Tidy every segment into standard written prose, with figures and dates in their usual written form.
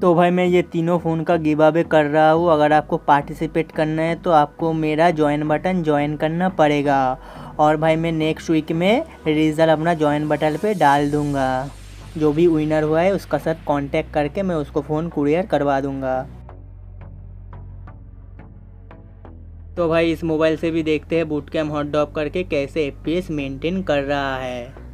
तो भाई मैं ये तीनों फ़ोन का गिव अवे कर रहा हूँ। अगर आपको पार्टिसिपेट करना है तो आपको मेरा ज्वाइन बटन ज्वाइन करना पड़ेगा। और भाई मैं नेक्स्ट वीक में रिज़ल्ट अपना ज्वाइन बटन पे डाल दूँगा। जो भी विनर हुआ है उसका साथ कांटेक्ट करके मैं उसको फ़ोन कुरियर करवा दूँगा। तो भाई इस मोबाइल से भी देखते हैं बूटकैम्प हॉट डॉप करके कैसे FPS मेंटेन कर रहा है।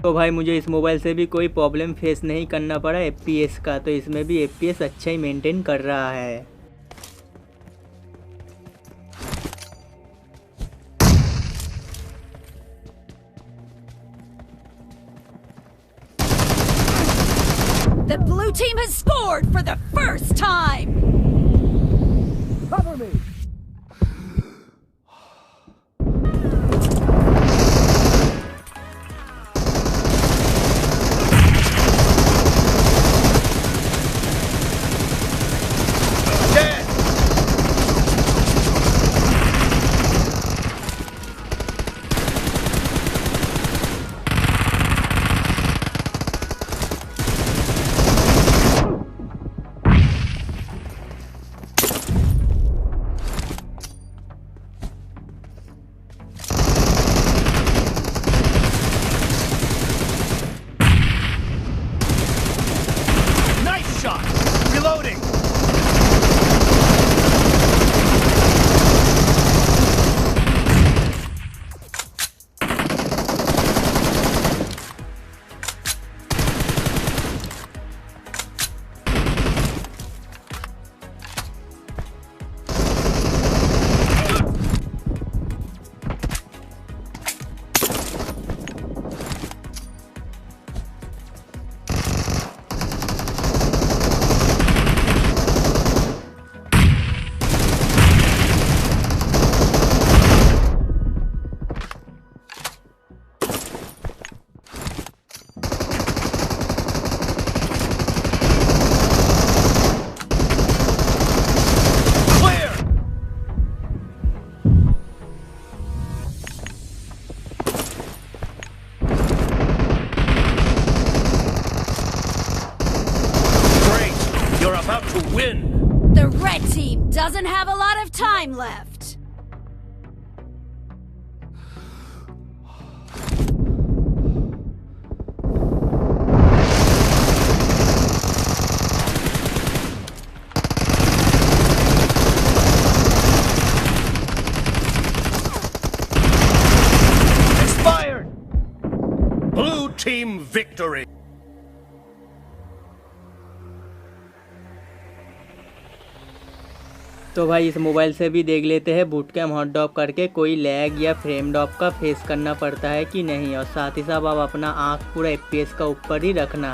तो भाई मुझे इस मोबाइल से भी कोई प्रॉब्लम फेस नहीं करना पड़ा FPS का, तो इसमें भी FPS अच्छा ही मेंटेन कर रहा है। The blue team has scored for the first time. Cover me. The red team doesn't have a lot of time left. Expired. Blue team victory. तो भाई इस मोबाइल से भी देख लेते हैं बूटकैम्प हॉट डॉप करके कोई लैग या फ्रेम ड्रॉप का फेस करना पड़ता है कि नहीं। और साथ ही साथ आप अपना आँख पूरा FPS का ऊपर ही रखना।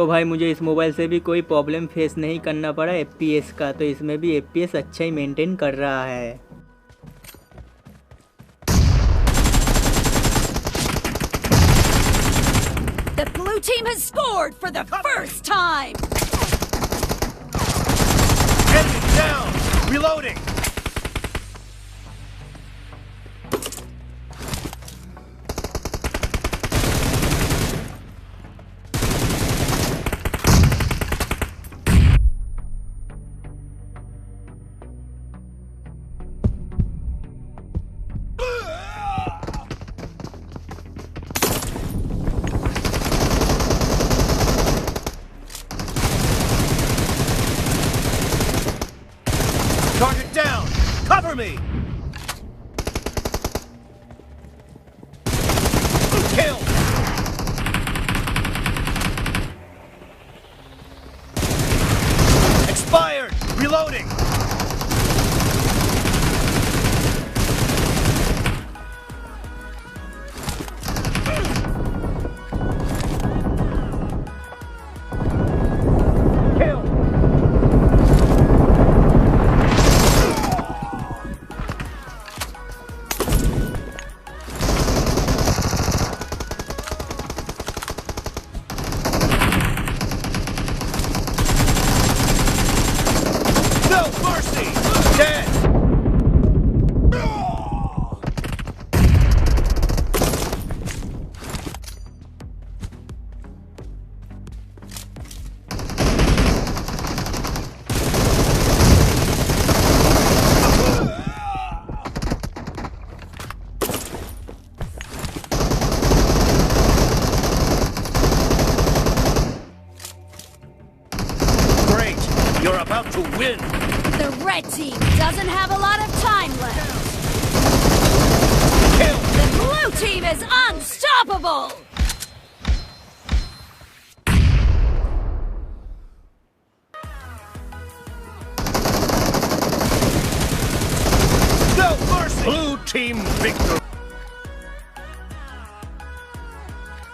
तो भाई मुझे इस मोबाइल से भी कोई प्रॉब्लम फेस नहीं करना पड़ा FPS का, तो इसमें भी FPS अच्छा ही मेंटेन कर रहा है। The blue team has scored for the first time! Enemy down! Reloading! Target down! Cover me! Kill! Expired! Reloading! Kill! No mercy! Dead! Great! You're about to win! The red team doesn't have a lot of time left. Kill! The blue team is unstoppable! No mercy! Blue team victory!